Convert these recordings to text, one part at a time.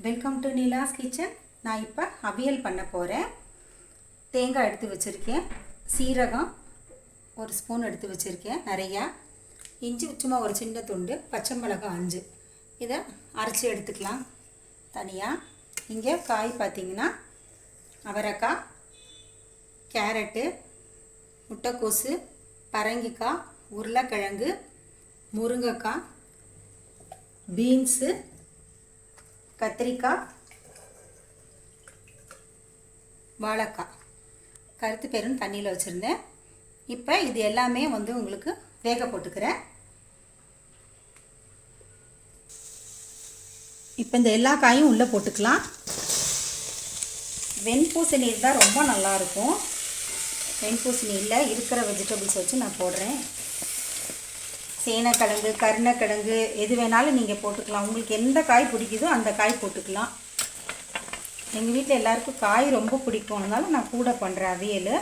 Welcome to Neela's kitchen. நான் இப்போ அவியல் பண்ண போகிறேன். தேங்காய் எடுத்து வச்சுருக்கேன், சீரகம் ஒரு ஸ்பூன் எடுத்து வச்சுருக்கேன், நிறையா இஞ்சி சும்மா ஒரு சின்ன துண்டு, பச்சை மிளகாய் 5 இதை அரைச்சி எடுத்துக்கலாம் தனியாக. இங்கே காய் பார்த்திங்கன்னா அவரைக்காய், கேரட்டு, முட்டைக்கோசு, பரங்கிக்காய், உருளைக்கிழங்கு, முருங்கைக்காய், பீன்ஸு, கத்திரிக்காய், வாழைக்காய், கருத்து பேருன்னு தண்ணியில் வச்சுருந்தேன். இப்போ இது எல்லாமே உங்களுக்கு வேக போட்டுக்கிறேன். இப்போ இந்த எல்லா காயும் உள்ளே போட்டுக்கலாம். வெண்பூசணி இருந்தால் ரொம்ப நல்லாயிருக்கும். வெண்பூசணி இல்லை, இருக்கிற வெஜிடபிள்ஸ் வச்சு நான் போடுறேன். சேனைக்கிழங்கு, கருணக்கிழங்கு எது வேணாலும் நீங்கள் போட்டுக்கலாம். உங்களுக்கு எந்த காய் பிடிக்குதோ அந்த காய் போட்டுக்கலாம். எங்கள் வீட்டில் எல்லாருக்கும் காய் ரொம்ப பிடிக்கும், அதனால நான் கூட பண்ணுறேன் அவியல்.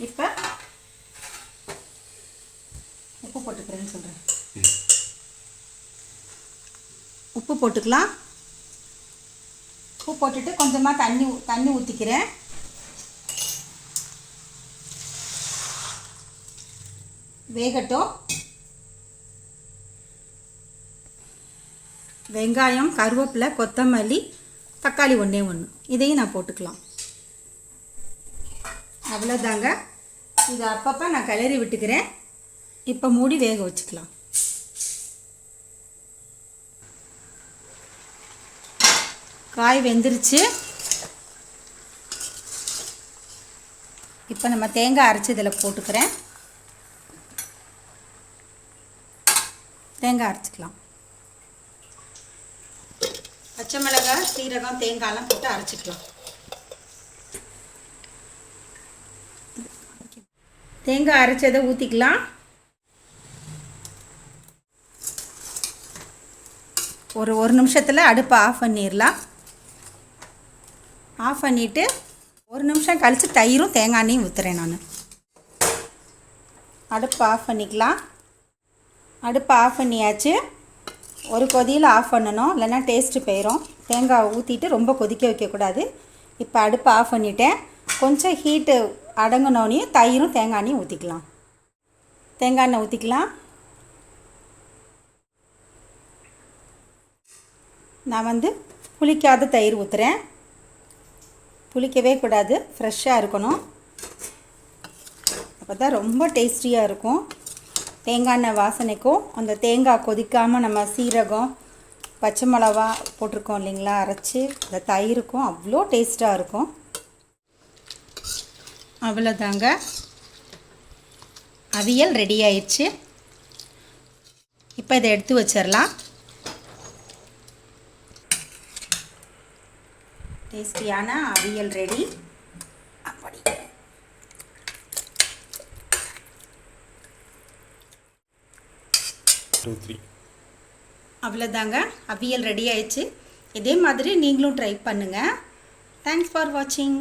இப்போ உப்பு போட்டுக்கிறேன்னு சொல்கிறேன். உப்பு போட்டுக்கலாம். உப்பு போட்டுட்டு கொஞ்சமாக தண்ணி ஊற்றிக்கிறேன். வேகட்டும். வெங்காயம், கருவேப்பிலை, கொத்தமல்லி, தக்காளி 1 இதையும் நான் போட்டுக்கலாம். அவ்வளோதாங்க. இது அப்பப்போ நான் கிளறி விட்டுக்கிறேன். இப்போ மூடி வேக வச்சுக்கலாம். காய் வெந்துருச்சு. இப்போ நம்ம தேங்காய் அரைச்சி இதில் போட்டுக்கிறேன். தேங்காய் அரைச்சிக்கலாம். பச்சை மிளகாய், சீரகம், தேங்காயெல்லாம் போட்டு அரைச்சிக்கலாம். தேங்காய் அரைச்சதை ஊற்றிக்கலாம். ஒரு நிமிஷத்தில் அடுப்பை ஆஃப் பண்ணிடலாம். ஆஃப் பண்ணிவிட்டு 1 நிமிஷம் கழித்து தயிரும் தேங்காய் எண்ணெயும் ஊற்றுறேன் நான். அடுப்பை ஆஃப் பண்ணிக்கலாம். அடுப்பை ஆஃப் பண்ணியாச்சு. ஒரு கொதியில் ஆஃப் பண்ணணும், இல்லைன்னா டேஸ்ட்டு போயிடும். தேங்காய் ஊற்றிட்டு ரொம்ப கொதிக்க வைக்கக்கூடாது. இப்போ அடுப்பை ஆஃப் பண்ணிவிட்டேன். கொஞ்சம் ஹீட்டு அடங்கினோனையும் தயிரும் தேங்காய் எண்ணெயும் ஊற்றிக்கலாம். தேங்காய் எண்ணெய் ஊற்றிக்கலாம். நான் புளிக்காத தயிர் ஊற்றுறேன். புளிக்கவே கூடாது, ஃப்ரெஷ்ஷாக இருக்கணும். அப்போ தான் ரொம்ப டேஸ்டியாக இருக்கும். தேங்காய் எண்ணெய் வாசனைக்கும் அந்த தேங்காய் கொதிக்காமல் நம்ம சீரகம், பச்சை மிளகா போட்டிருக்கோம் இல்லைங்களா அரைச்சி, அந்த தயிருக்கும் அவ்வளோ டேஸ்ட்டாக இருக்கும். அவ்வளோதாங்க, அவியல் ரெடி ஆயிடுச்சு. இப்போ இதை எடுத்து வச்சிடலாம். டேஸ்டியான அவியல் ரெடி. அப்படி அவ்வளோதாங்க, அவியல் ரெடி ஆயிடுச்சு. இதே மாதிரி நீங்களும் ட்ரை பண்ணுங்கள். தேங்க்ஸ் ஃபார் வாட்சிங்.